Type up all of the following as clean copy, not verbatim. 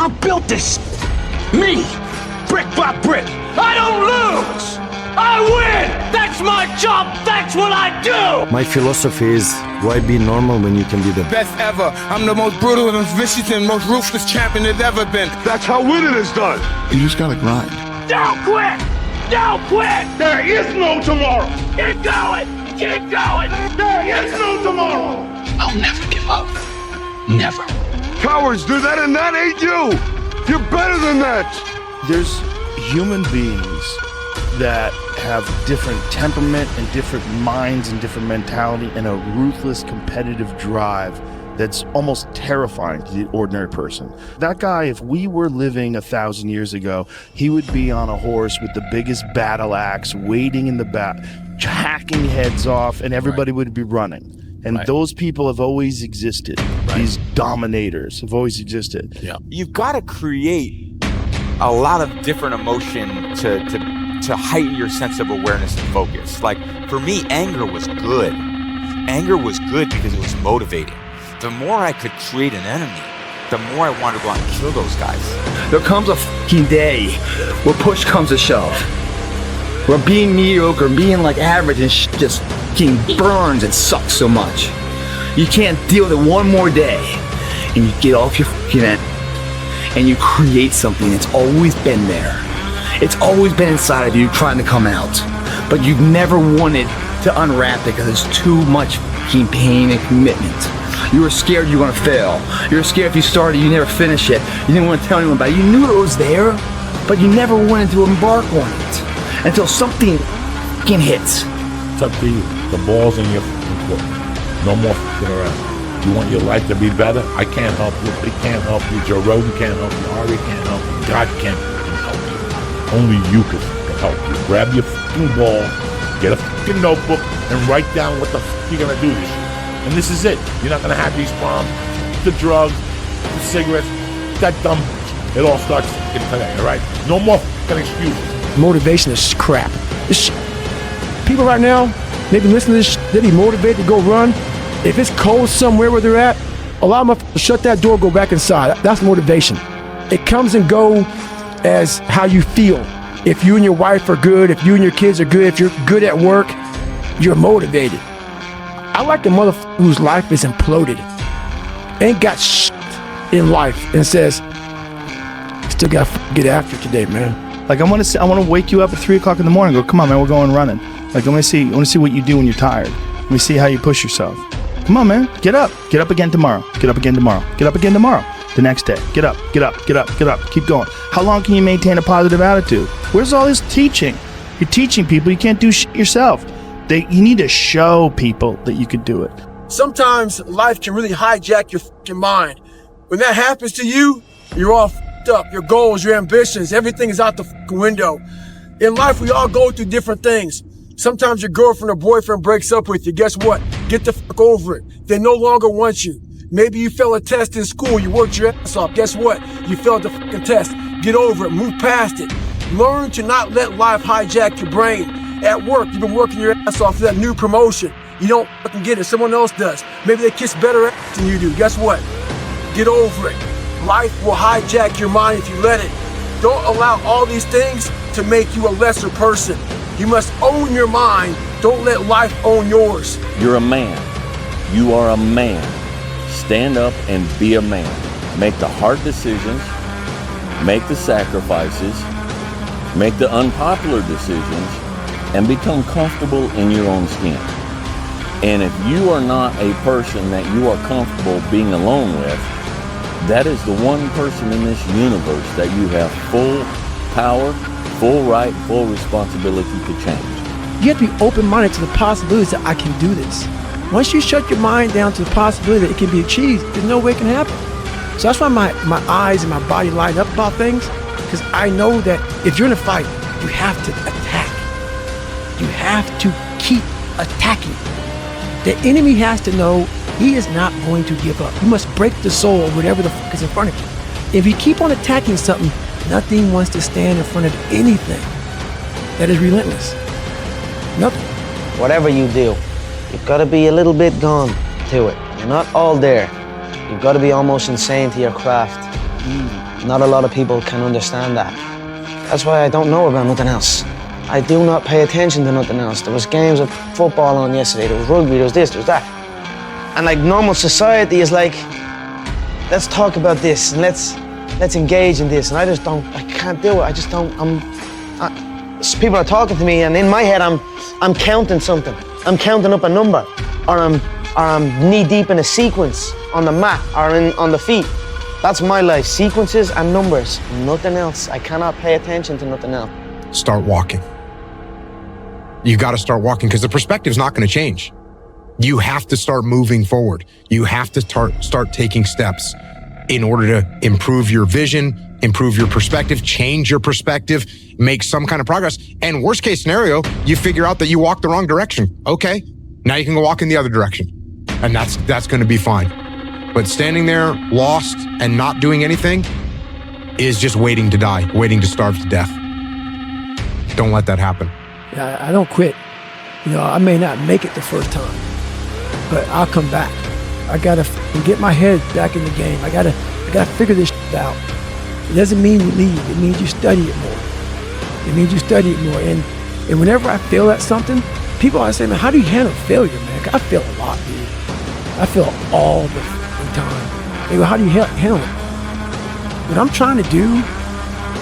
I built this. Me, brick by brick. I don't lose. I win. That's my job. That's what I do. My philosophy is, why be normal when you can be the best ever? I'm the most brutal and vicious and most ruthless champion there's ever been. That's how winning is done. You just gotta grind. Don't quit. Don't quit. There is no tomorrow. Keep going. Keep going. There is no tomorrow. I'll never give up. Never. Cowards do that, and that ain't you. You're better than that. There's human beings that have different temperament and different minds and different mentality and a ruthless competitive drive that's almost terrifying to the ordinary person. That guy, if we were living 1,000 years ago, he would be on a horse with the biggest battle axe, waiting in the back, hacking heads off, and everybody would be running. And those people have always existed. These dominators have always existed. Yeah. You've got to create a lot of different emotion to heighten your sense of awareness and focus. Like, for me, anger was good. Anger was good because it was motivating. The more I could create an enemy, the more I wanted to go out and kill those guys. There comes a fucking day where push comes to shove. Where being mediocre, being like average and just fucking burns and sucks so much. You can't deal with it one more day. And you get off your fucking end and you create something that's always been there. It's always been inside of you trying to come out. But you've never wanted to unwrap it because it's too much fucking pain and commitment. You were scared you were gonna fail. You were scared if you started, you never finish it. You didn't want to tell anyone about it. You knew it was there, but you never wanted to embark on it until something fucking hits. It's up to you. The ball's in your court. No more fucking around. You want your life to be better? I can't help you. They can't help you. Joe Rogan can't help you. Ari can't help you. God can't help you. Only you can help you. Grab your fucking ball, get a fucking notebook, and write down what the fuck you're gonna do this year. And this is it. You're not gonna have these problems. The drugs, the cigarettes, that dumb. It all starts fucking today, all right? No more fucking excuses. Motivation is crap. This people right now, they be listening to this they be motivated to go run. If it's cold somewhere where they're at, allow them to shut that door, go back inside. That's motivation. It comes and go as how you feel. If you and your wife are good, if you and your kids are good, if you're good at work, you're motivated. I like the motherfucker whose life is imploded, ain't got shit in life, and says, still gotta get after it today, man. Like I want to wake you up at 3 o'clock in the morning and go, come on, man, we're going running. Like I want to see what you do when you're tired. Let me see how you push yourself. Come on, man, get up again tomorrow. Get up again tomorrow. Get up again tomorrow. The next day, get up. Keep going. How long can you maintain a positive attitude? Where's all this teaching? You're teaching people. You can't do shit yourself. You need to show people that you could do it. Sometimes life can really hijack your fucking mind. When that happens to you, you're all fucked up. Your goals, your ambitions, everything is out the fucking window. In life, we all go through different things. Sometimes your girlfriend or boyfriend breaks up with you. Guess what? Get the fuck over it. They no longer want you. Maybe you failed a test in school. You worked your ass off. Guess what? You failed the fucking test. Get over it. Move past it. Learn to not let life hijack your brain. At work, you've been working your ass off for that new promotion. You don't fucking get it. Someone else does. Maybe they kiss better ass than you do. Guess what? Get over it. Life will hijack your mind if you let it. Don't allow all these things to make you a lesser person. You must own your mind. Don't let life own yours. You're a man. You are a man. Stand up and be a man. Make the hard decisions. Make the sacrifices. Make the unpopular decisions. And become comfortable in your own skin. And if you are not a person that you are comfortable being alone with, that is the one person in this universe that you have full power, full right, full responsibility to change. You have to be open-minded to the possibilities that I can do this. Once you shut your mind down to the possibility that it can be achieved, there's no way it can happen. So that's why my eyes and my body light up about things, because I know that if you're in a fight, you have to attack. You have to keep attacking. The enemy has to know he is not going to give up. You must break the soul of whatever the fuck is in front of you. If you keep on attacking something, nothing wants to stand in front of anything that is relentless. Nothing. Whatever you do, you've got to be a little bit gone to it. You're not all there. You've got to be almost insane to your craft. Not a lot of people can understand that. That's why I don't know about nothing else. I do not pay attention to nothing else. There was games of football on yesterday, there was rugby, there was this, there was that. And like normal society is like, let's talk about this and let's engage in this. And I can't do it. I just don't, people are talking to me and in my head I'm counting something. I'm counting up a number, or I'm knee deep in a sequence on the mat or on the feet. That's my life, sequences and numbers, nothing else. I cannot pay attention to nothing else. Start walking. You got to start walking because the perspective's not going to change. You have to start moving forward. You have to start taking steps in order to improve your vision, improve your perspective, change your perspective, make some kind of progress. And worst case scenario, you figure out that you walked the wrong direction. Okay, now you can go walk in the other direction. And that's going to be fine. But standing there lost and not doing anything is just waiting to die, waiting to starve to death. Don't let that happen. I don't quit. I may not make it the first time, but I'll come back. I gotta get my head back in the game. I gotta figure this out. It doesn't mean you leave. It means you study it more. And whenever I fail at something, people always say, man, how do you handle failure, man? I fail a lot, dude. I fail all the time. They go, how do you handle it? What I'm trying to do,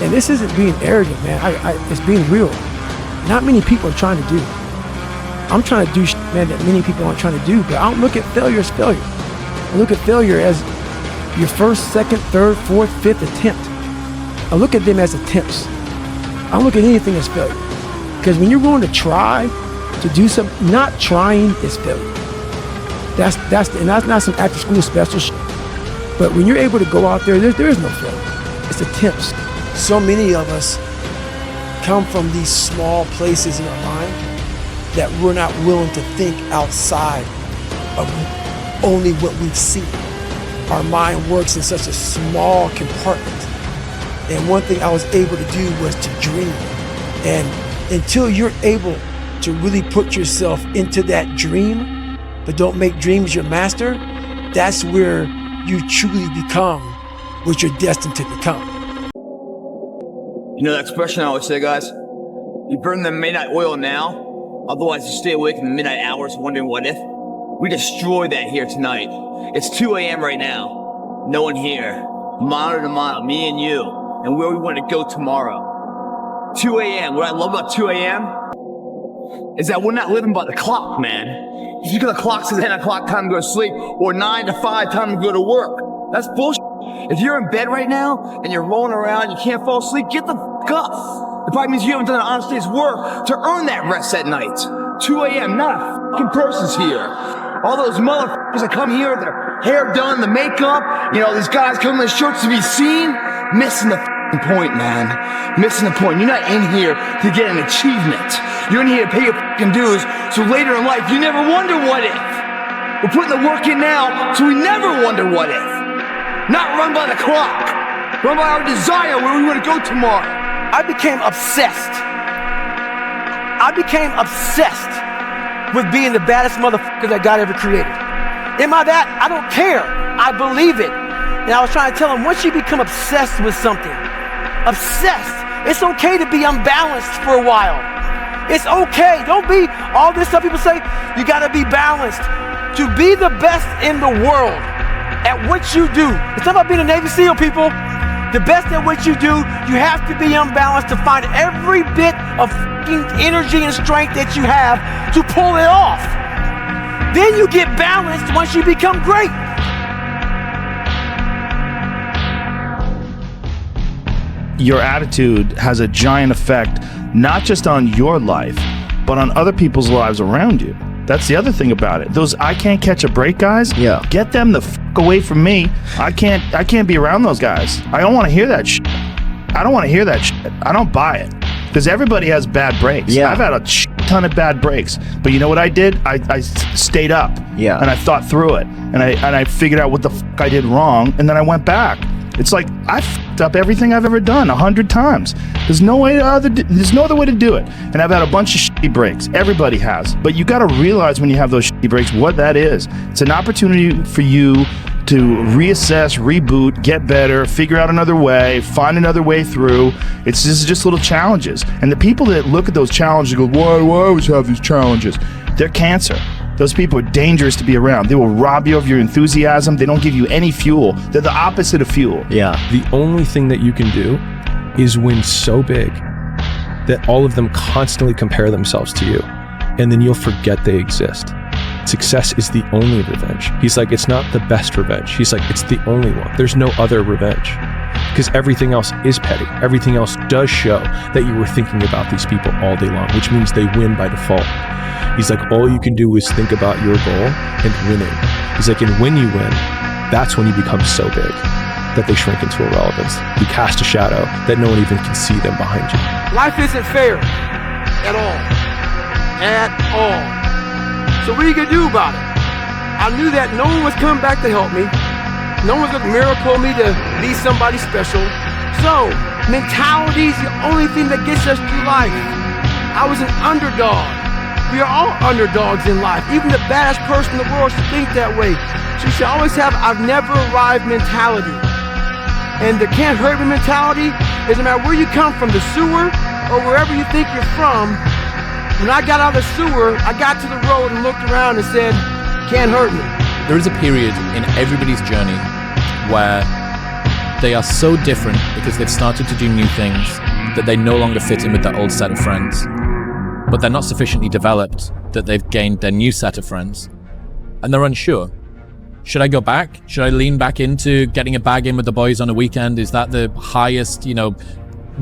and this isn't being arrogant, man. It's being real. Not many people are trying to do. I'm trying to do shit, man, that many people aren't trying to do, but I don't look at failure as failure. I look at failure as your first, second, third, fourth, fifth attempt. I look at them as attempts. I don't look at anything as failure. Because when you're going to try to do something, not trying is failure. That's not some after school special shit. But when you're able to go out there is no failure. It's attempts. So many of us come from these small places in our mind that we're not willing to think outside of only what we've seen. Our mind works in such a small compartment. And one thing I was able to do was to dream. And until you're able to really put yourself into that dream, but don't make dreams your master, that's where you truly become what you're destined to become. You know that expression I always say, guys? You burn the midnight oil now, otherwise you stay awake in the midnight hours wondering what if. We destroy that here tonight. It's 2 a.m. right now. No one here. Mano to mano, me and you, and where we want to go tomorrow. 2 a.m. What I love about 2 a.m. is that we're not living by the clock, man. If you got the clock says 10 o'clock time to go to sleep, or 9 to 5 time to go to work, that's bullshit. If you're in bed right now and you're rolling around, you can't fall asleep, get the f*** up. It probably means you haven't done an honest day's work to earn that rest at night. 2 a.m., not a f***ing person's here. All those motherfuckers that come here with their hair done, the makeup, these guys come in their shirts to be seen, missing the f***ing point, man. Missing the point. You're not in here to get an achievement. You're in here to pay your f***ing dues, so later in life, you never wonder what if. We're putting the work in now, so we never wonder what if. Not run by the clock. Run by our desire where we want to go tomorrow. I became obsessed with being the baddest motherfucker that God ever created. Am I that? I don't care. I believe it. And I was trying to tell him, once you become obsessed with something, it's okay to be unbalanced for a while. It's okay. Don't be all this stuff people say, you gotta be balanced. To be the best in the world at what you do. It's not about being a Navy SEAL, people. The best at what you do, you have to be unbalanced to find every bit of energy and strength that you have to pull it off. Then you get balanced once you become great. Your attitude has a giant effect, not just on your life, but on other people's lives around you. That's the other thing about it. Those I can't catch a break guys, get them the f*** away from me. I can't be around those guys. I don't want to hear that shit. I don't buy it. Because everybody has bad breaks. Yeah. I've had a ton of bad breaks. But you know what I did? I stayed up. Yeah. And I thought through it. And I figured out what the f*** I did wrong. And then I went back. It's like I f***ed up everything I've ever done 100 times. There's no other way to do it. And I've had a bunch of shitty breaks. Everybody has. But you got to realize when you have those shitty breaks what that is. It's an opportunity for you to reassess, reboot, get better, figure out another way, find another way through. It's just little challenges. And the people that look at those challenges and go, why do I always have these challenges? They're cancer. Those people are dangerous to be around. They will rob you of your enthusiasm. They don't give you any fuel. They're the opposite of fuel. Yeah. The only thing that you can do is win so big that all of them constantly compare themselves to you, and then you'll forget they exist. Success is the only revenge. He's like, it's not the best revenge. He's like, it's the only one. There's no other revenge. Because everything else is petty. Everything else does show that you were thinking about these people all day long, which means they win by default. He's like, all you can do is think about your goal and winning. He's like, and when you win, that's when you become so big that they shrink into irrelevance. You cast a shadow that no one even can see them behind you. Life isn't fair at all. At all. So what are you gonna do about it? I knew that no one was coming back to help me. No one's gonna miracle me to be somebody special. So, mentality is the only thing that gets us through life. I was an underdog. We are all underdogs in life. Even the baddest person in the world should think that way. So you should always have I've never arrived mentality. And the can't hurt me mentality is no matter where you come from, the sewer or wherever you think you're from. When I got out of the sewer, I got to the road and looked around and said, can't hurt me. There is a period in everybody's journey where they are so different because they've started to do new things that they no longer fit in with their old set of friends. But they're not sufficiently developed that they've gained their new set of friends. And they're unsure. Should I go back? Should I lean back into getting a bag in with the boys on a weekend? Is that the highest,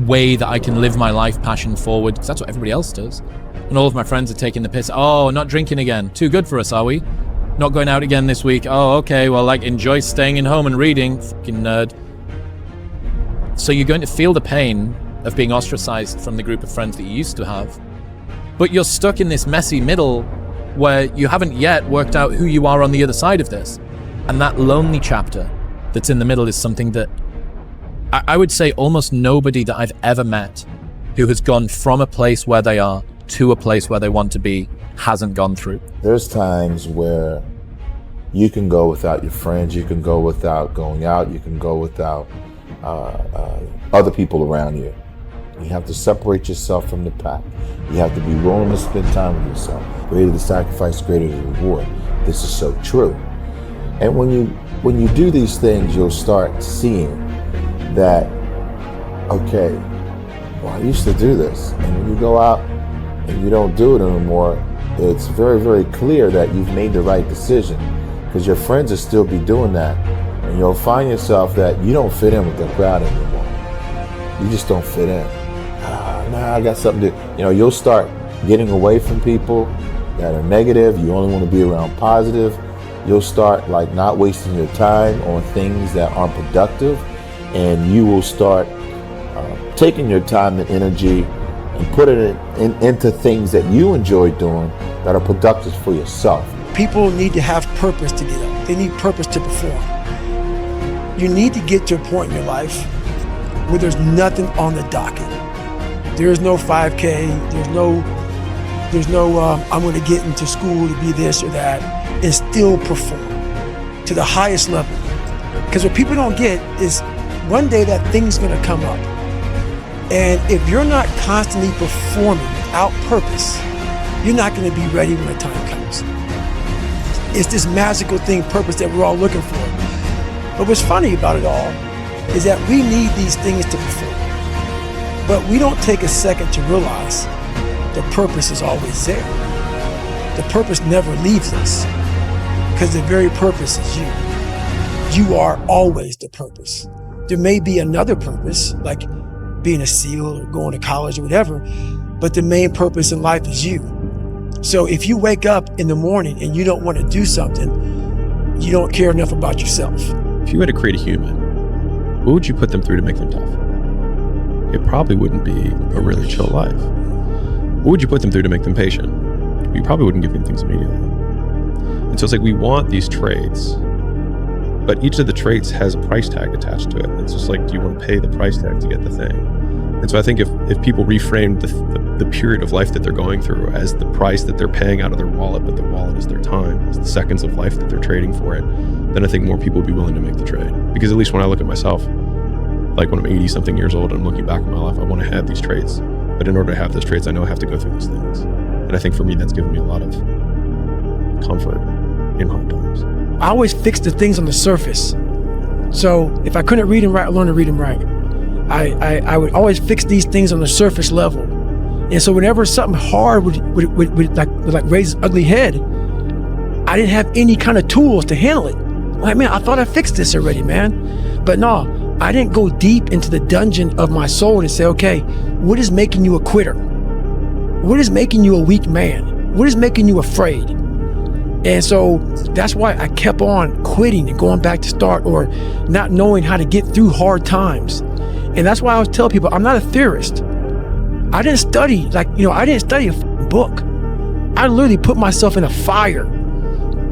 way that I can live my life passion forward? Because that's what everybody else does. And all of my friends are taking the piss. Oh, not drinking again. Too good for us, are we? Not going out again this week. Oh, okay. Well, enjoy staying in home and reading. Fucking nerd. So you're going to feel the pain of being ostracized from the group of friends that you used to have. But you're stuck in this messy middle where you haven't yet worked out who you are on the other side of this. And that lonely chapter that's in the middle is something that I would say almost nobody that I've ever met who has gone from a place where they are to a place where they want to be hasn't gone through. There's times where you can go without your friends, you can go without going out, you can go without other people around you. You have to separate yourself from the pack. You have to be willing to spend time with yourself. Greater the sacrifice, greater the reward. This is so true. And when you do these things, you'll start seeing that, okay, well, I used to do this. And when you go out and you don't do it anymore, it's very, very clear that you've made the right decision, because your friends will still be doing that. And you'll find yourself that you don't fit in with the crowd anymore. You just don't fit in. I got something to, you'll start getting away from people that are negative. You only want to be around positive. You'll start not wasting your time on things that aren't productive, and you will start taking your time and energy and putting it into things that you enjoy doing that are productive for yourself. People need to have purpose to get up. They need purpose to perform. You need to get to a point in your life where there's nothing on the docket. There is no 5K, there's no I'm going to get into school to be this or that, and still perform to the highest level. Because what people don't get is one day that thing's going to come up. And if you're not constantly performing without purpose, you're not going to be ready when the time comes. It's this magical thing, purpose, that we're all looking for. But what's funny about it all is that we need these things to perform. But we don't take a second to realize the purpose is always there. The purpose never leaves us, because the very purpose is you. You are always the purpose. There may be another purpose, like being a SEAL or going to college or whatever, but the main purpose in life is you. So if you wake up in the morning and you don't want to do something, you don't care enough about yourself. If you had to create a human, what would you put them through to make them tough? It probably wouldn't be a really chill life. What would you put them through to make them patient? You probably wouldn't give them things immediately. And so it's we want these traits, but each of the traits has a price tag attached to it. It's just do you want to pay the price tag to get the thing? And so I think if people reframed the period of life that they're going through as the price that they're paying out of their wallet, but the wallet is their time, is the seconds of life that they're trading for it, then I think more people would be willing to make the trade. Because at least when I look at myself, like when I'm 80 something years old and I'm looking back at my life, I want to have these traits. But in order to have those traits, I know I have to go through these things. And I think for me, that's given me a lot of comfort in hard times. I always fix the things on the surface. So if I couldn't read and write, I learned to read and write. I would always fix these things on the surface level. And so whenever something hard would like raise its ugly head, I didn't have any kind of tools to handle it. Like, man, I thought I fixed this already, man. But no, I didn't go deep into the dungeon of my soul and say, okay, what is making you a quitter? What is making you a weak man? What is making you afraid? And so that's why I kept on quitting and going back to start, or not knowing how to get through hard times. And that's why I always tell people, I'm not a theorist. I didn't study, I didn't study a book. I literally put myself in a fire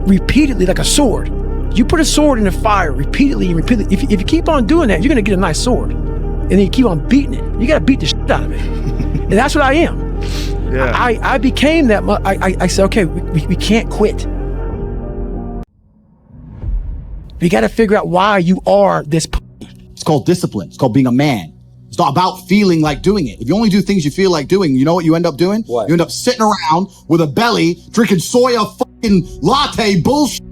repeatedly, like a sword. You put a sword in a fire repeatedly and repeatedly. If you keep on doing that, you're gonna get a nice sword. And then you keep on beating it. You gotta beat the shit out of it. And that's what I am. Yeah. I became that. I said, okay, we can't quit. We got to figure out why you are this. It's called discipline. It's called being a man. It's not about feeling like doing it. If you only do things you feel like doing, you know what you end up doing? What? You end up sitting around with a belly, drinking soya fucking latte bullshit.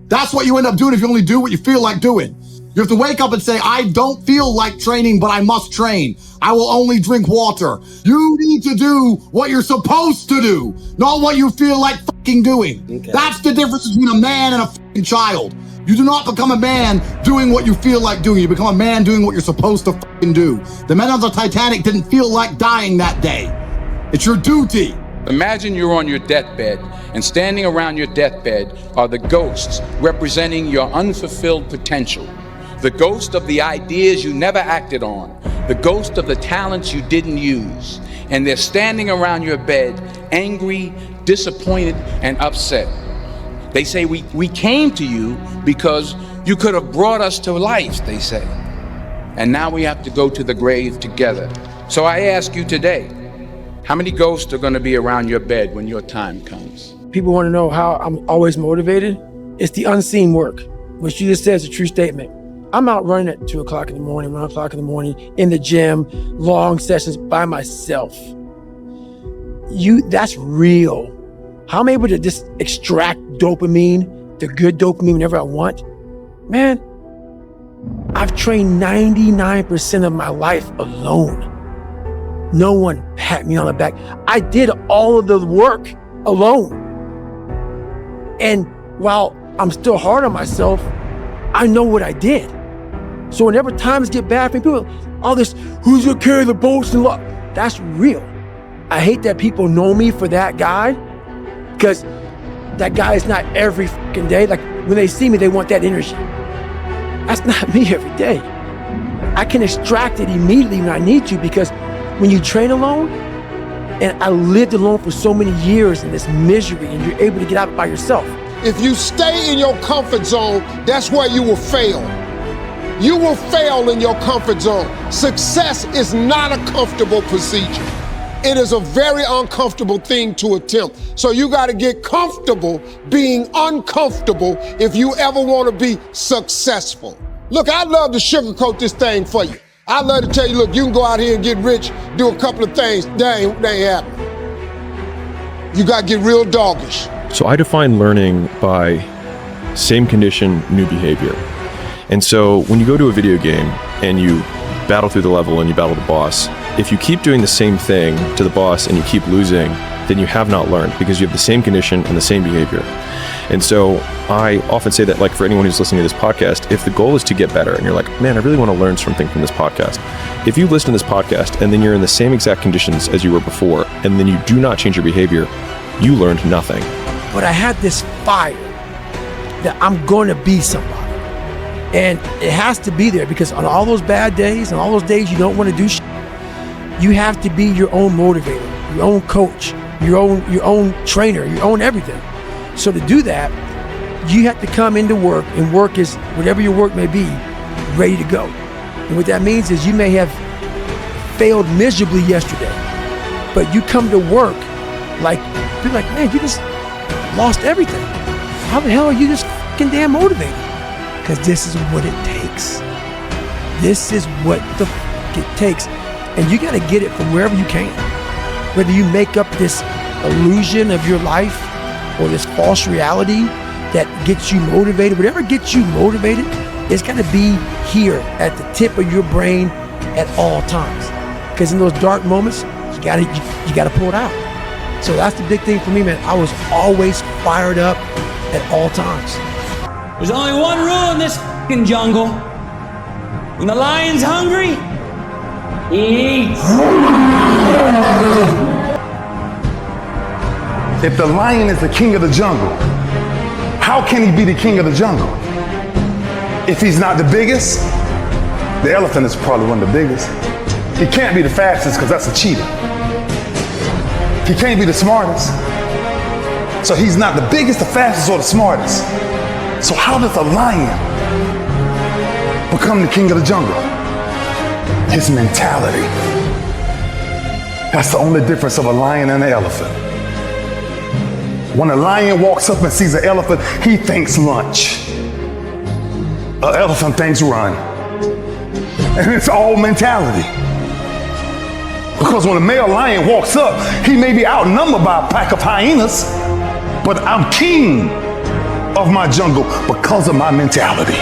That's what you end up doing if you only do what you feel like doing. You have to wake up and say, I don't feel like training, but I must train. I will only drink water. You need to do what you're supposed to do, not what you feel like fucking doing. Okay. That's the difference between a man and a fucking child. You do not become a man doing what you feel like doing. You become a man doing what you're supposed to fucking do. The men on the Titanic didn't feel like dying that day. It's your duty. Imagine you're on your deathbed, and standing around your deathbed are the ghosts representing your unfulfilled potential. The ghost of the ideas you never acted on. The ghost of the talents you didn't use. And they're standing around your bed, angry, disappointed, and upset. They say, we came to you because you could have brought us to life, they say. And now we have to go to the grave together. So I ask you today, how many ghosts are going to be around your bed when your time comes? People want to know how I'm always motivated. It's the unseen work, which you just said is a true statement. I'm out running at 2 o'clock in the morning, 1 o'clock in the morning, in the gym, long sessions by myself. That's real. How I'm able to just extract dopamine, the good dopamine whenever I want. Man, I've trained 99% of my life alone. No one pat me on the back. I did all of the work alone. And while I'm still hard on myself, I know what I did. So whenever times get bad for me, people, all this, who's gonna carry the bolts and lock? That's real. I hate that people know me for that guy, because that guy is not every fucking day. Like when they see me, they want that energy. That's not me every day. I can extract it immediately when I need to, because when you train alone, and I lived alone for so many years in this misery, and you're able to get out by yourself. If you stay in your comfort zone, that's where you will fail. You will fail in your comfort zone. Success is not a comfortable procedure. It is a very uncomfortable thing to attempt. So you got to get comfortable being uncomfortable if you ever want to be successful. Look, I'd love to sugarcoat this thing for you. I'd love to tell you, look, you can go out here and get rich, do a couple of things. That ain't happening. You got to get real doggish. So I define learning by same condition, new behavior. And so when you go to a video game and you battle through the level and you battle the boss, if you keep doing the same thing to the boss and you keep losing, then you have not learned, because you have the same condition and the same behavior. And so I often say that, like, for anyone who's listening to this podcast, if the goal is to get better and you're like, man, I really want to learn something from this podcast. If you listen to this podcast and then you're in the same exact conditions as you were before, and then you do not change your behavior, you learned nothing. But I had this fire that I'm going to be somebody. And it has to be there, because on all those bad days and all those days you don't want to do shit, you have to be your own motivator, your own coach, your own trainer, your own everything. So to do that, you have to come into work, and work is, whatever your work may be, ready to go. And what that means is you may have failed miserably yesterday, But you come to work, like, you're like, man, you just lost everything. How the hell are you just fucking damn motivated? Because this is what it takes. This is what the fuck it takes. And you gotta get it from wherever you can. Whether you make up this illusion of your life or this false reality that gets you motivated, whatever gets you motivated, it's gotta be here at the tip of your brain at all times. Because in those dark moments, you gotta pull it out. So that's the big thing for me, man. I was always fired up at all times. There's only one rule in this fucking jungle. When the lion's hungry, he eats. If the lion is the king of the jungle, how can he be the king of the jungle? If he's not the biggest, the elephant is probably one of the biggest. He can't be the fastest because that's a cheetah. He can't be the smartest. So he's not the biggest, the fastest, or the smartest. So how does a lion become the king of the jungle? His mentality. That's the only difference of a lion and an elephant. When a lion walks up and sees an elephant, he thinks lunch. An elephant thinks run. And it's all mentality. Because when a male lion walks up, he may be outnumbered by a pack of hyenas, but I'm king of my jungle because of my mentality.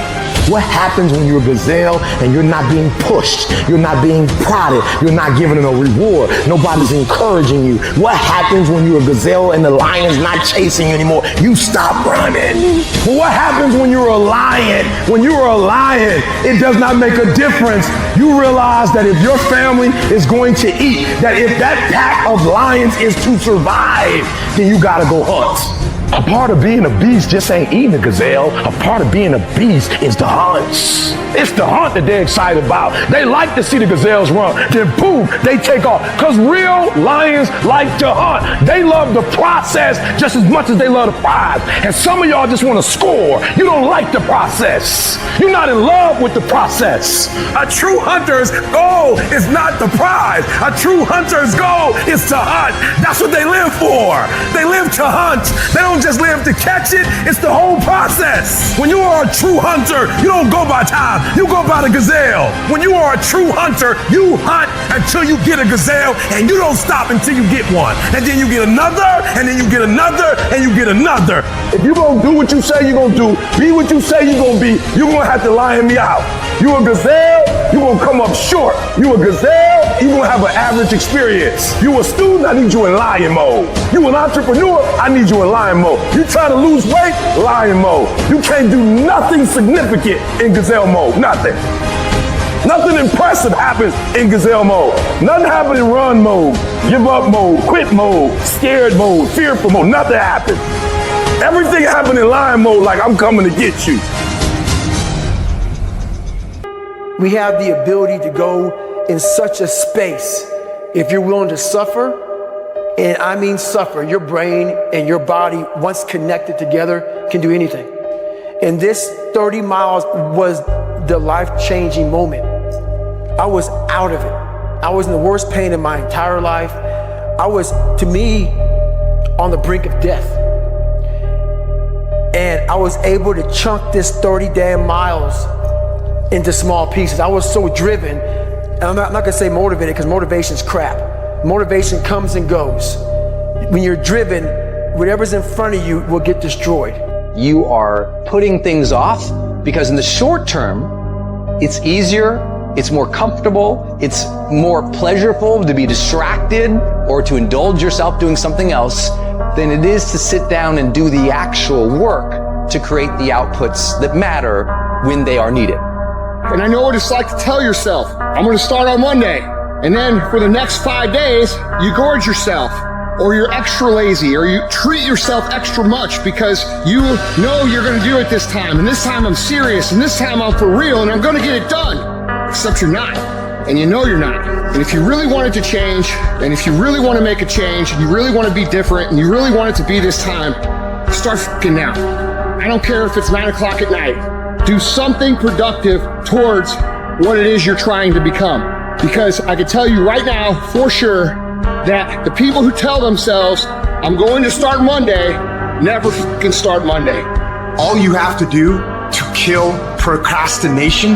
What happens when you're a gazelle and you're not being pushed, you're not being prodded, you're not given a reward, nobody's encouraging you? What happens when you're a gazelle and the lion's not chasing you anymore? You stop running. But what happens when you're a lion? When you're a lion, it does not make a difference. You realize that if your family is going to eat, that if that pack of lions is to survive, then you gotta go hunt. A part of being a beast just ain't eating a gazelle. A part of being a beast is the hunts. It's the hunt that they're excited about. They like to see the gazelles run. Then boom, they take off. Because real lions like to hunt. They love the process just as much as they love the prize. And some of y'all just want to score. You don't like the process. You're not in love with the process. A true hunter's goal is not the prize. A true hunter's goal is to hunt. That's what they live for. They live to hunt. They don't just live to catch it. It's the whole process. When you are a true hunter, you don't go by time. You go by the gazelle. When you are a true hunter, you hunt until you get a gazelle, and you don't stop until you get one. And then you get another, and then you get another, and you get another. If you're gonna do what you say you're gonna do, be what you say you're gonna be, you're gonna have to lion me out. You a gazelle, you're gonna come up short. You a gazelle, you're gonna have an average experience. You a student, I need you in lion mode. You an entrepreneur, I need you in lion mode. You trying to lose weight, lion mode. You can't do nothing significant in gazelle mode, nothing. Nothing impressive happens in gazelle mode. Nothing happens in run mode, give up mode, quit mode, scared mode, fearful mode, nothing happens. Everything happens in lion mode like I'm coming to get you. We have the ability to go in such a space if you're willing to suffer, and I mean suffer. Your brain and your body, once connected together, can do anything. And this 30 miles was the life-changing moment. I was out of it. I was in the worst pain in my entire life. I was, to me, on the brink of death. And I was able to chunk this 30 damn miles into small pieces. I was so driven, and I'm not gonna say motivated because motivation's crap. Motivation comes and goes. When you're driven, whatever's in front of you will get destroyed. You are putting things off because in the short term, it's easier, it's more comfortable, it's more pleasurable to be distracted or to indulge yourself doing something else than it is to sit down and do the actual work to create the outputs that matter when they are needed. And I know what it's like to tell yourself, I'm gonna start on Monday. And then for the next 5 days, you gorge yourself, or you're extra lazy, or you treat yourself extra much because you know you're gonna do it this time, and this time I'm serious, and this time I'm for real, and I'm gonna get it done. Except you're not, and you know you're not. And if you really want it to change, and if you really wanna make a change, and you really wanna be different, and you really want it to be this time, start f***ing now. I don't care if it's 9 o'clock at night. Do something productive towards what it is you're trying to become. Because I can tell you right now, for sure, that the people who tell themselves, I'm going to start Monday, never can start Monday. All you have to do to kill procrastination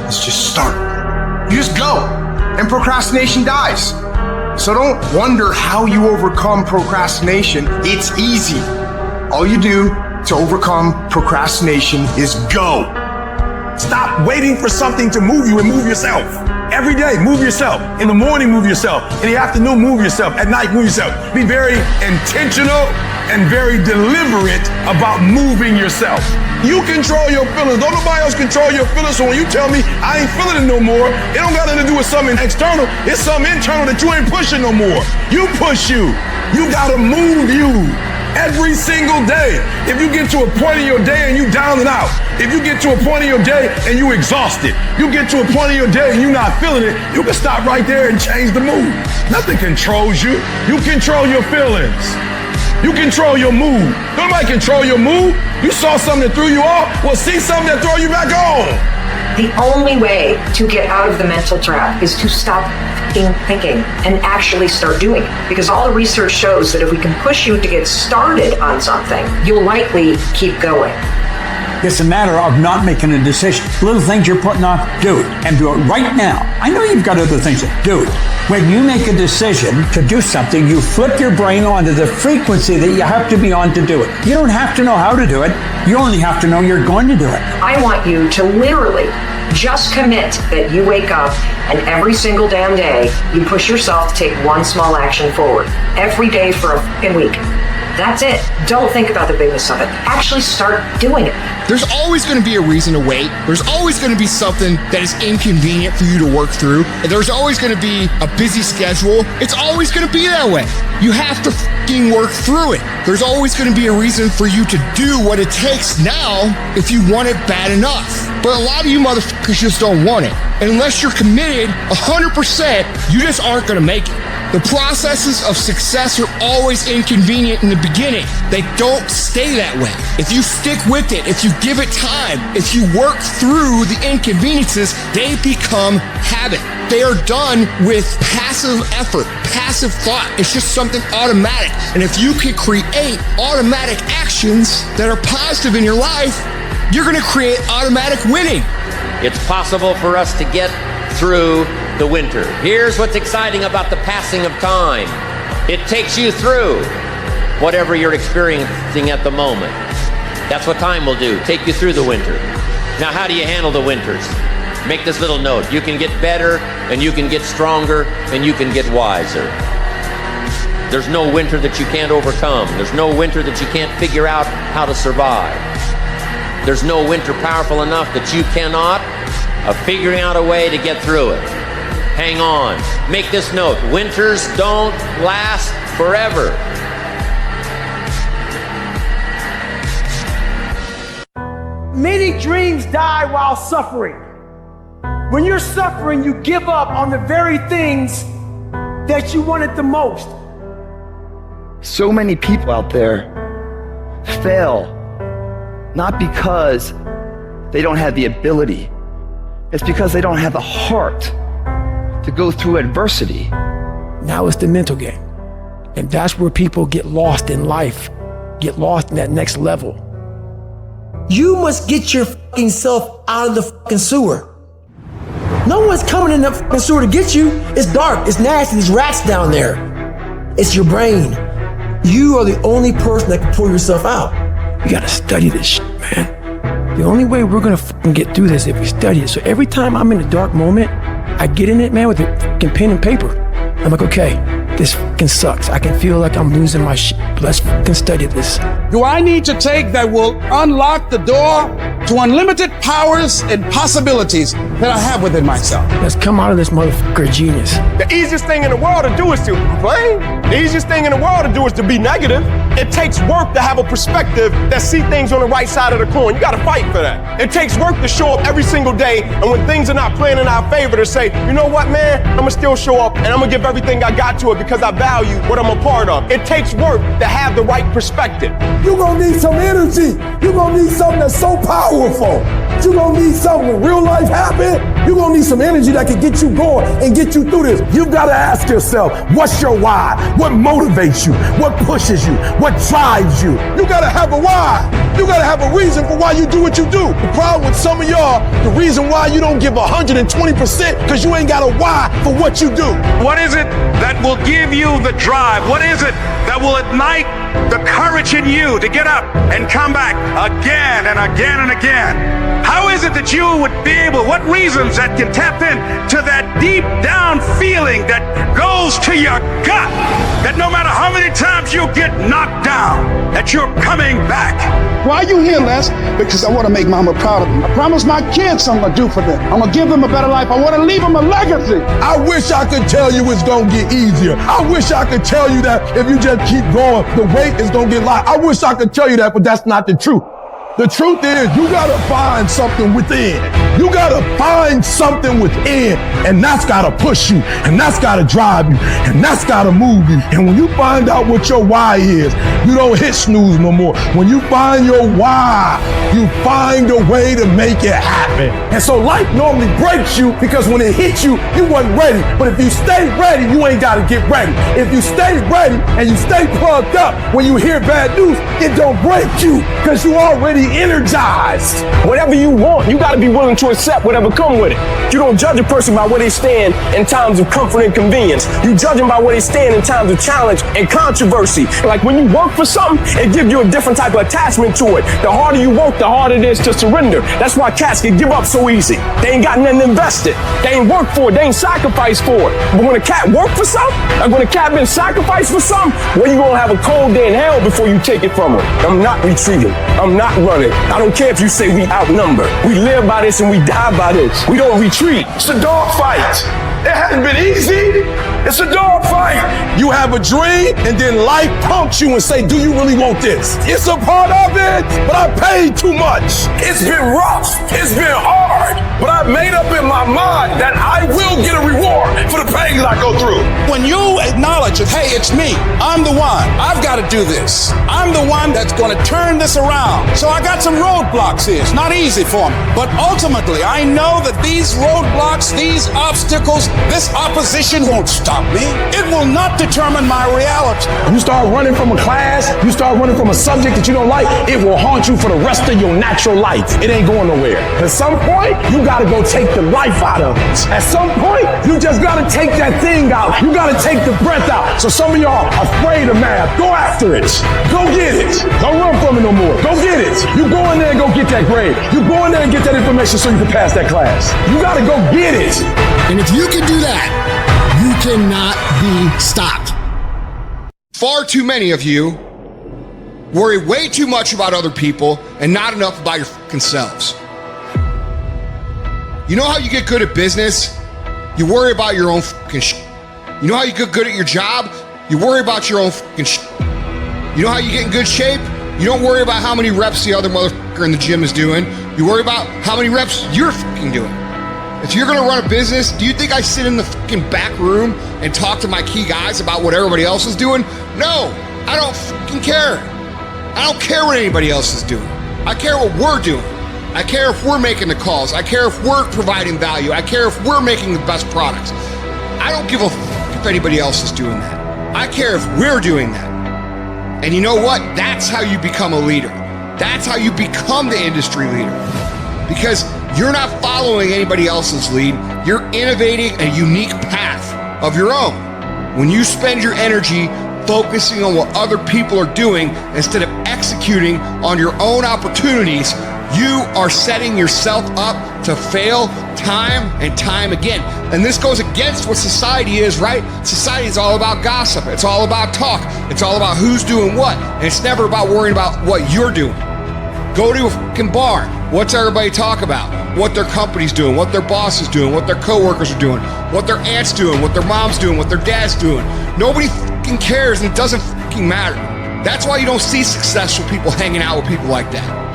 is just start. You just go, and procrastination dies. So don't wonder how you overcome procrastination. It's easy. All you do to overcome procrastination is go. Stop waiting for something to move you and move yourself. Every day, move yourself. In the morning, move yourself. In the afternoon, move yourself. At night, move yourself. Be very intentional and very deliberate about moving yourself. You control your feelings. Don't nobody else control your feelings. So when you tell me I ain't feeling it no more, it don't got nothing to do with something external. It's something internal that you ain't pushing no more. You push you. You gotta move you. Every single day. If you get to a point in your day and you down and out, if you get to a point in your day and you exhausted, you get to a point in your day and you're not feeling it, you can stop right there and change the mood. Nothing controls you. You control your feelings. You control your mood. Nobody control your mood. You saw something that threw you off, well, see something that throw you back on. The only way to get out of the mental trap is to stop thinking and actually start doing it. Because all the research shows that if we can push you to get started on something, you'll likely keep going. It's a matter of not making a decision. Little things you're putting off, do it. And do it right now. I know you've got other things to do it. When you make a decision to do something, you flip your brain onto the frequency that you have to be on to do it. You don't have to know how to do it. You only have to know you're going to do it. I want you to literally just commit that you wake up and every single damn day you push yourself to take one small action forward. Every day for a fucking week. That's it. Don't think about the bigness of it. Actually start doing it. There's always going to be a reason to wait. There's always going to be something that is inconvenient for you to work through. There's always going to be a busy schedule. It's always going to be that way. You have to fucking work through it. There's always going to be a reason for you to do what it takes now if you want it bad enough. But a lot of you motherfuckers just don't want it. And unless you're committed 100%, you just aren't going to make it. The processes of success are always inconvenient in the beginning. They don't stay that way. If you stick with it, if you give it time, if you work through the inconveniences, they become habit. They are done with passive effort, passive thought. It's just something automatic. And if you can create automatic actions that are positive in your life, you're going to create automatic winning. It's possible for us to get through the winter. Here's what's exciting about the passing of time. It takes you through whatever you're experiencing at the moment. That's what time will do, take you through the winter. Now, how do you handle the winters? Make this little note. You can get better, and you can get stronger, and you can get wiser. There's no winter that you can't overcome. There's no winter that you can't figure out how to survive. There's no winter powerful enough that you cannot figuring out a way to get through it. Hang on. Make this note. Winters don't last forever. Many dreams die while suffering. When you're suffering, you give up on the very things that you wanted the most. So many people out there fail, not because they don't have the ability. It's because they don't have the heart to go through adversity. Now it's the mental game. And that's where people get lost in life, get lost in that next level. You must get your fucking self out of the fucking sewer. No one's coming in the fucking sewer to get you. It's dark, it's nasty, there's rats down there. It's your brain. You are the only person that can pull yourself out. You gotta study this shit, man. The only way we're gonna fucking get through this is if we study it. So every time I'm in a dark moment, I get in it, man, with a fucking pen and paper. I'm like, okay, this fucking sucks. I can feel like I'm losing my shit. Let's fucking study this. Do I need to take that will unlock the door to unlimited powers and possibilities that I have within myself? Let's come out of this motherfucker genius. The easiest thing in the world to do is to complain. The easiest thing in the world to do is to be negative. It takes work to have a perspective that see things on the right side of the coin. You gotta fight for that. It takes work to show up every single day, and when things are not playing in our favor, to say, you know what, man, I'm gonna still show up and I'm gonna give everything I got to it because I value what I'm a part of. It takes work to have the right perspective. You're gonna need some energy. You're gonna need something that's so powerful. You're gonna need something when real life happens. You're gonna need some energy that can get you going and get you through this. You've gotta ask yourself, what's your why? What motivates you? What pushes you? What drives you? You gotta have a why. You gotta have a reason for why you do what you do. The problem with some of y'all, the reason why you don't give 120% because you ain't got a why for what you do. What is it that will give you the drive? What is it that will ignite the courage in you to get up and come back again and again and again? How is it that you would be able, what reasons that can tap in to that deep down feeling that goes to your gut, that no matter how many times you get knocked down, that you're coming back? Why are you here, Les? Because I want to make mama proud of me. I promise my kids I'm going to do for them. I'm going to give them a better life. I want to leave them a legacy. I wish I could tell you it's gonna get easier. I wish I could tell you that if you just keep going, the weight is gonna get light. I wish I could tell you that, but that's not the truth. The truth is, you gotta find something within. You gotta find something within, and that's gotta push you, and that's gotta drive you, and that's gotta move you. And when you find out what your why is, you don't hit snooze no more. When you find your why, you find a way to make it happen. And so life normally breaks you because when it hits you, you wasn't ready. But if you stay ready, you ain't gotta get ready. If you stay ready and you stay plugged up, when you hear bad news, it don't break you because you already energized. Whatever you want, you gotta be willing to accept whatever come with it. You don't judge a person by where they stand in times of comfort and convenience. You judge them by where they stand in times of challenge and controversy. Like when you work for something, it gives you a different type of attachment to it. The harder you work, the harder it is to surrender. That's why cats can give up so easy. They ain't got nothing invested. They ain't worked for it. They ain't sacrificed for it. But when a cat worked for something, like when a cat been sacrificed for something, well, you gonna have a cold day in hell before you take it from her. I'm not retreating. I'm not running. I don't care if you say we outnumber. We live by this and we die by this. We don't retreat. It's a dog fight. It hasn't been easy. It's a dog fight. You have a dream and then life punks you and say, do you really want this? It's a part of it, but I paid too much. It's been rough. It's been hard, but I made up in my mind that I will get a reward for the pain that I go through. When you acknowledge it, hey, it's me. I'm the one. I've got to do this. I'm the one that's going to turn this around. So I got some roadblocks here. It's not easy for me. But ultimately, I know that these roadblocks, these obstacles, this opposition won't stop me. It will not determine my reality. You start running from a class, you start running from a subject that you don't like, it will haunt you for the rest of your natural life. It ain't going nowhere. At some point, you gotta go take the life out of it. At some point, you just gotta take that thing out. You gotta take the breath out. So some of y'all are afraid of math. Go after it. Go get it. Don't run from it no more. Go get it. You go in there and go get that grade. You go in there and get that information so you can pass that class. You gotta go get it. And if you can do that, you cannot be stopped. Far too many of you worry way too much about other people and not enough about your fucking selves. You know how you get good at business? You worry about your own fucking shit. You know how you get good at your job? You worry about your own fucking shit. You know how you get in good shape? You don't worry about how many reps the other motherfucker in the gym is doing. You worry about how many reps you're fucking doing. If you're gonna run a business, do you think I sit in the fucking back room and talk to my key guys about what everybody else is doing? No, I don't fucking care. I don't care what anybody else is doing. I care what we're doing. I care if we're making the calls. I care if we're providing value. I care if we're making the best products. I don't give a fuck if anybody else is doing that. I care if we're doing that. And you know what? That's how you become a leader. That's how you become the industry leader. Because you're not following anybody else's lead. You're innovating a unique path of your own. When you spend your energy focusing on what other people are doing instead of executing on your own opportunities, you are setting yourself up to fail time and time again. And this goes against what society is, right? Society is all about gossip. It's all about talk. It's all about who's doing what. And it's never about worrying about what you're doing. Go to a fucking bar. What's everybody talk about? What their company's doing, what their boss is doing, what their coworkers are doing, what their aunt's doing, what their mom's doing, what their dad's doing. Nobody fucking cares, and it doesn't fucking matter. That's why you don't see successful people hanging out with people like that.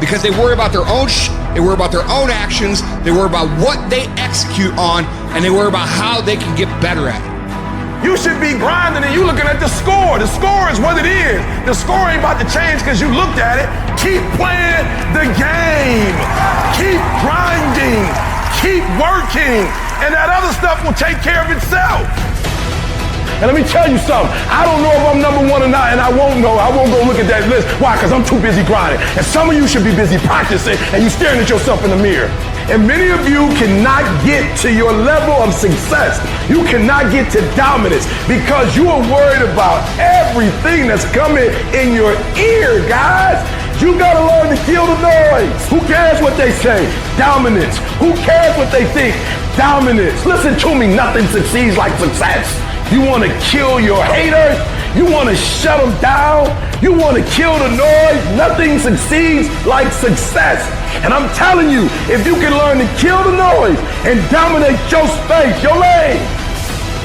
Because they worry about their own they worry about their own actions, they worry about what they execute on, and they worry about how they can get better at it. You should be grinding and you looking at the score. The score is what it is. The score ain't about to change because you looked at it. Keep playing the game. Keep grinding. Keep working, and that other stuff will take care of itself. And let me tell you something. I don't know if I'm number one or not, and I won't know. I won't go look at that list. Why? Because I'm too busy grinding. And some of you should be busy practicing, and you're staring at yourself in the mirror. And many of you cannot get to your level of success. You cannot get to dominance because you are worried about everything that's coming in your ear, guys. You gotta learn to kill the noise. Who cares what they say? Dominance. Who cares what they think? Dominance. Listen to me, nothing succeeds like success. You want to kill your haters? You want to shut them down? You want to kill the noise? Nothing succeeds like success. And I'm telling you, if you can learn to kill the noise and dominate your space, your lane,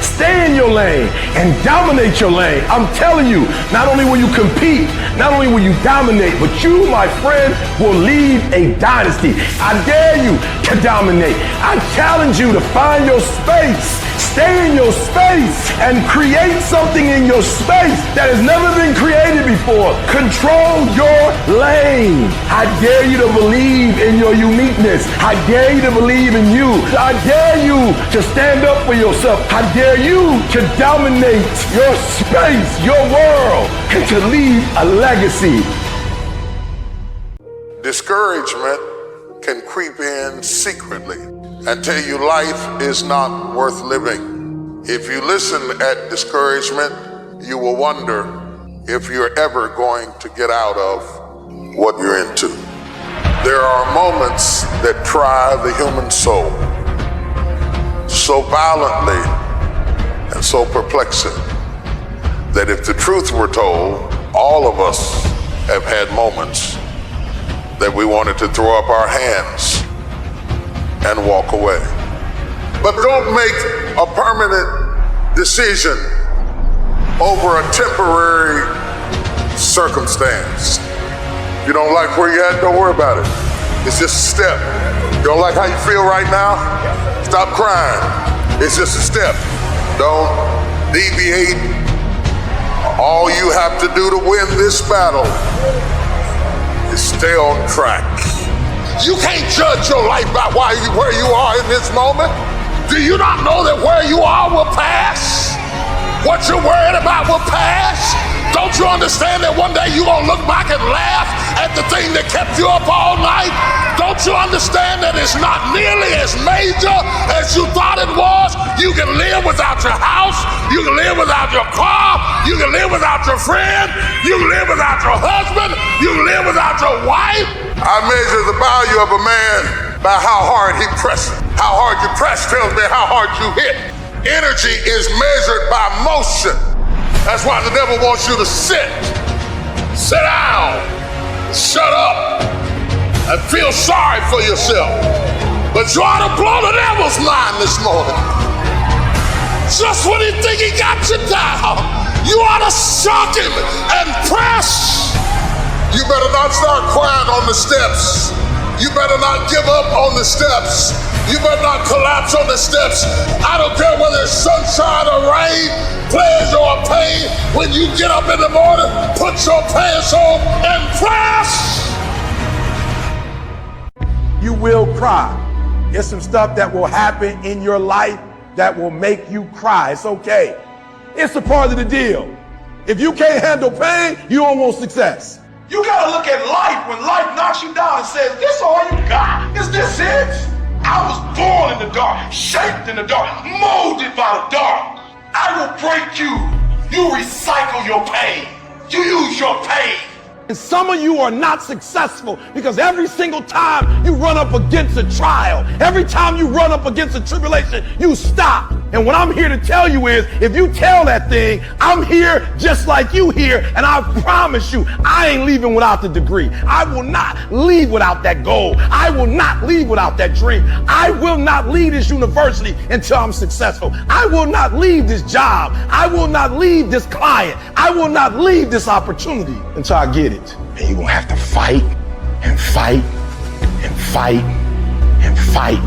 stay in your lane and dominate your lane. I'm telling you, not only will you compete, not only will you dominate, but you, my friend, will lead a dynasty. I dare you to dominate. I challenge you to find your space. Stay in your space and create something in your space that has never been created before. Control your lane. I dare you to believe in your uniqueness. I dare you to believe in you. I dare you to stand up for yourself. I dare you to dominate your space, your world, and to leave a legacy. Discouragement can creep in secretly and tell you life is not worth living. If you listen at discouragement, you will wonder if you're ever going to get out of what you're into. There are moments that try the human soul so violently and so perplexing that if the truth were told, all of us have had moments that we wanted to throw up our hands and walk away. But don't make a permanent decision over a temporary circumstance. If you don't like where you're at, don't worry about it. It's just a step. You don't like how you feel right now? Stop crying. It's just a step. Don't deviate. All you have to do to win this battle is stay on track. You can't judge your life by where you are in this moment. Do you not know that where you are will pass? What you're worried about will pass? Don't you understand that one day you're gonna look back and laugh at the thing that kept you up all night? Don't you understand that it's not nearly as major as you thought it was? You can live without your house, you can live without your car, you can live without your friend, you can live without your husband, you can live without your wife. I measure the value of a man by how hard he presses. How hard you press tells me how hard you hit. Energy is measured by motion. That's why the devil wants you to sit down, shut up, and feel sorry for yourself. But you ought to blow the devil's mind this morning. Just when he think he got you down, you ought to shock him and press. You better not start crying on the steps. You better not give up on the steps. You better not collapse on the steps. I don't care whether it's sunshine or rain, pleasure or pain. When you get up in the morning, put your pants on and press. You will cry. There's some stuff that will happen in your life that will make you cry. It's okay. It's a part of the deal. If you can't handle pain, you don't want success. You gotta look at life when life knocks you down and says, this all you got? Is this it? I was born in the dark, shaped in the dark, molded by the dark. I will break you. You recycle your pain. You use your pain. And some of you are not successful because every single time you run up against a trial, every time you run up against a tribulation, you stop. And what I'm here to tell you is, if you tell that thing, I'm here just like you here, and I promise you, I ain't leaving without the degree. I will not leave without that goal. I will not leave without that dream. I will not leave this university until I'm successful. I will not leave this job. I will not leave this client. I will not leave this opportunity until I get it. And you're gonna have to fight and fight and fight and fight.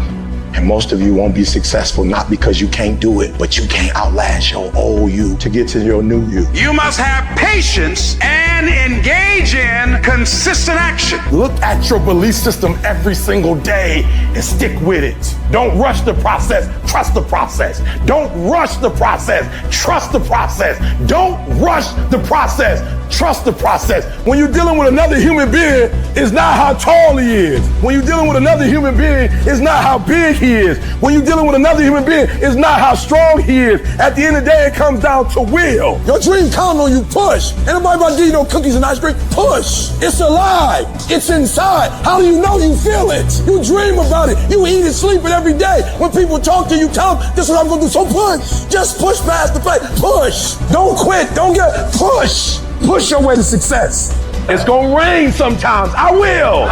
And most of you won't be successful, not because you can't do it, but you can't outlast your old you to get to your new you. You must have patience and engage in consistent action. Look at your belief system every single day and stick with it. Don't rush the process, trust the process. Don't rush the process, trust the process. Don't rush the process, trust the process. When you're dealing with another human being, it's not how tall he is. When you're dealing with another human being, it's not how big he is. When you're dealing with another human being, it's not how strong he is. At the end of the day, it comes down to will. Your dream count on you, push. Ain't nobody about to give you no cookies and ice cream, push. It's alive, it's inside. How do you know you feel it? You dream about it, you eat and sleep it every day. When people talk to you, tell them, this is what I'm gonna do, so push. Just push past the fight, push. Don't quit, don't get, push. Push your way to success. It's gonna rain sometimes, I will.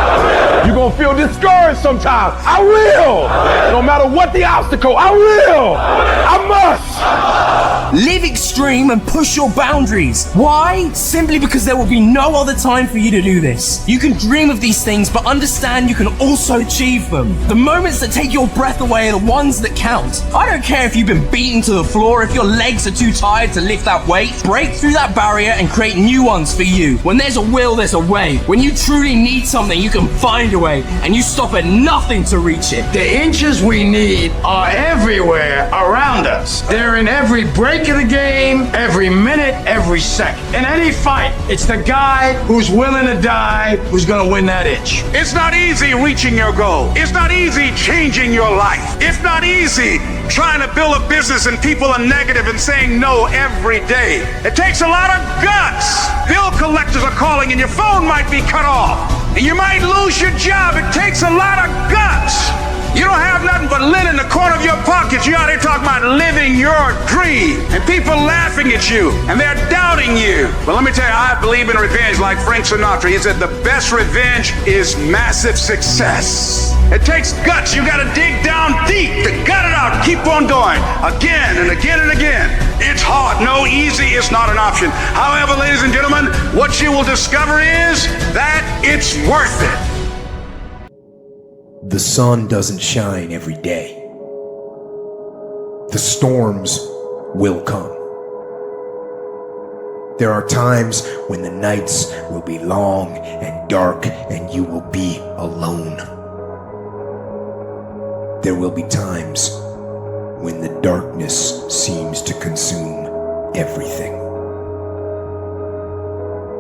You're gonna feel discouraged sometimes, I will. No matter what the obstacle, I will. I must. Live extreme and push your boundaries. Why? Simply because there will be no other time for you to do this. You can dream of these things, but understand you can also achieve them. The moments that take your breath away are the ones that count. I don't care if you've been beaten to the floor, if your legs are too tired to lift that weight. Break through that barrier and create new ones for you. When there's a will, there's a way. When you truly need something, you can find a way, and you stop at nothing to reach it. The inches we need are everywhere around us. They're in every break of the game, every minute, every second. In any fight, it's the guy who's willing to die who's gonna win that inch. It's not easy reaching your goal. It's not easy changing your life. It's not easy trying to build a business and people are negative and saying no every day. It takes a lot of guts. Bill collectors are calling and your phone might be cut off and you might lose your job. It takes a lot of guts. You don't have nothing but lint in the corner of your pockets. You're out here talking about living your dream. And people laughing at you. And they're doubting you. But let me tell you, I believe in revenge like Frank Sinatra. He said the best revenge is massive success. It takes guts. You got to dig down deep to gut it out. Keep on going. Again and again and again. It's hard. No, easy is not an option. However, ladies and gentlemen, what you will discover is that it's worth it. The sun doesn't shine every day. The storms will come. There are times when the nights will be long and dark and you will be alone. There will be times when the darkness seems to consume everything.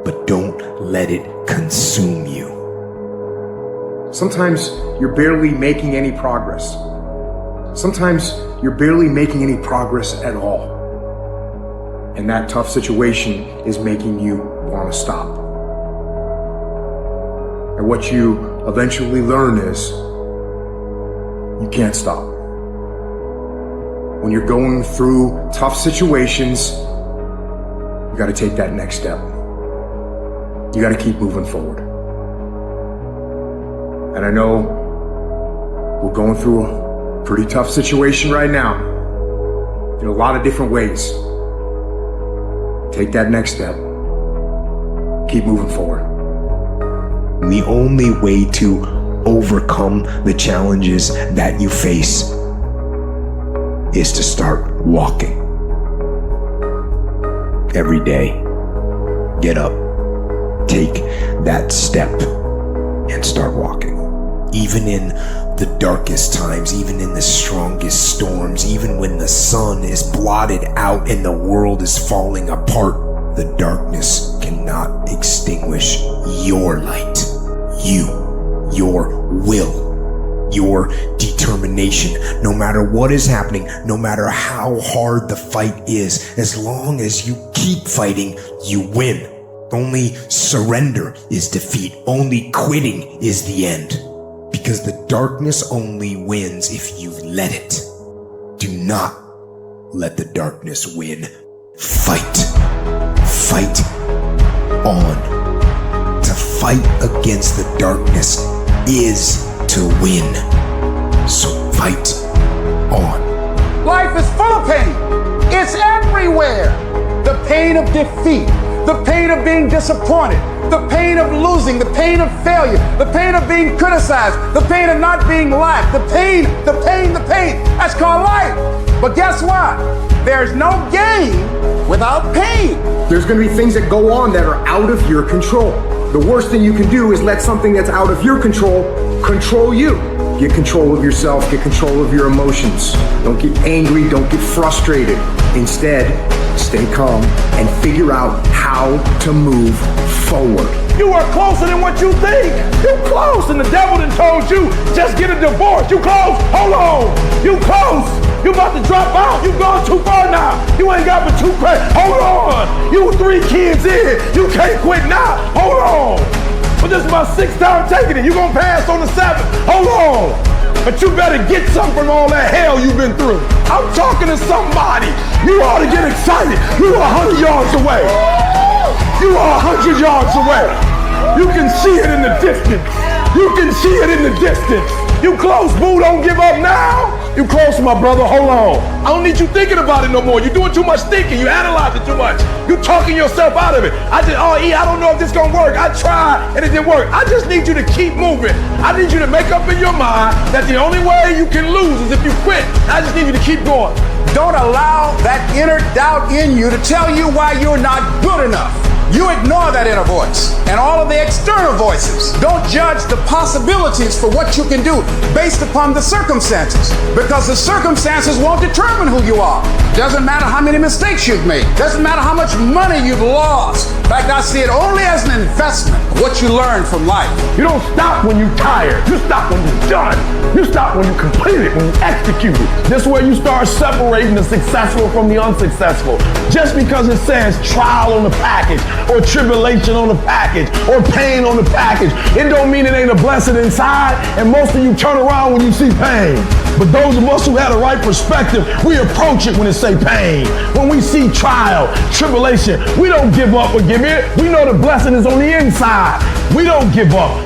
But don't let it consume you. Sometimes you're barely making any progress. Sometimes you're barely making any progress at all. And that tough situation is making you want to stop. And what you eventually learn is you can't stop. When you're going through tough situations, you got to take that next step. You got to keep moving forward. And I know we're going through a pretty tough situation right now. In a lot of different ways. Take that next step. Keep moving forward. The only way to overcome the challenges that you face is to start walking. Every day, get up, take that step, and start walking. Even in the darkest times, even in the strongest storms, even when the sun is blotted out and the world is falling apart, the darkness cannot extinguish your light. You, your will, your determination. No matter what is happening, no matter how hard the fight is, as long as you keep fighting, you win. Only surrender is defeat. Only quitting is the end. Because the darkness only wins if you let it. Do not let the darkness win. Fight. Fight on. To fight against the darkness is to win. So fight on. Life is full of pain. It's everywhere. The pain of defeat. The pain of being disappointed, the pain of losing, the pain of failure, the pain of being criticized, the pain of not being liked, the pain. That's called life. But guess what? There's no gain without pain. There's going to be things that go on that are out of your control. The worst thing you can do is let something that's out of your control you. Get control of yourself, get control of your emotions. Don't get angry, don't get frustrated. Instead, stay calm and figure out how to move forward. You are closer than what you think. You close, and the devil done told you, just get a divorce. You close, hold on. You close. You about to drop out. You gone too far now. You ain't got but 2 credits. Hold on. You 3 kids in. You can't quit now. Hold on. But this is my 6th time taking it. You gonna pass on the 7th. Hold on. But you better get something from all that hell you've been through. I'm talking to somebody. You ought to get excited. You are 100 yards away. You are 100 yards away. You can see it in the distance. You can see it in the distance. You close, boo. Don't give up now. You close, my brother. Hold on. I don't need you thinking about it no more. You're doing too much thinking. You analyze it too much. You talking yourself out of it. I don't know if this gonna work. I tried and it didn't work. I just need you to keep moving. I need you to make up in your mind that the only way you can lose is if you quit. I just need you to keep going. Don't allow that inner doubt in you to tell you why you're not good enough. You ignore that inner voice and all of the external voices. Don't judge the possibilities for what you can do based upon the circumstances, because the circumstances won't determine who you are. Doesn't matter how many mistakes you've made. Doesn't matter how much money you've lost. In fact, I see it only as an investment, what you learn from life. You don't stop when you're tired. You stop when you're done. You stop when you complete it, when you execute it. This is where you start separating the successful from the unsuccessful. Just because it says trial on the package, or tribulation on the package, or pain on the package, it don't mean it ain't a blessing inside, and most of you turn around when you see pain. But those of us who had a right perspective, we approach it when it say pain. When we see trial, tribulation, we don't give up or give in. We know the blessing is on the inside. We don't give up.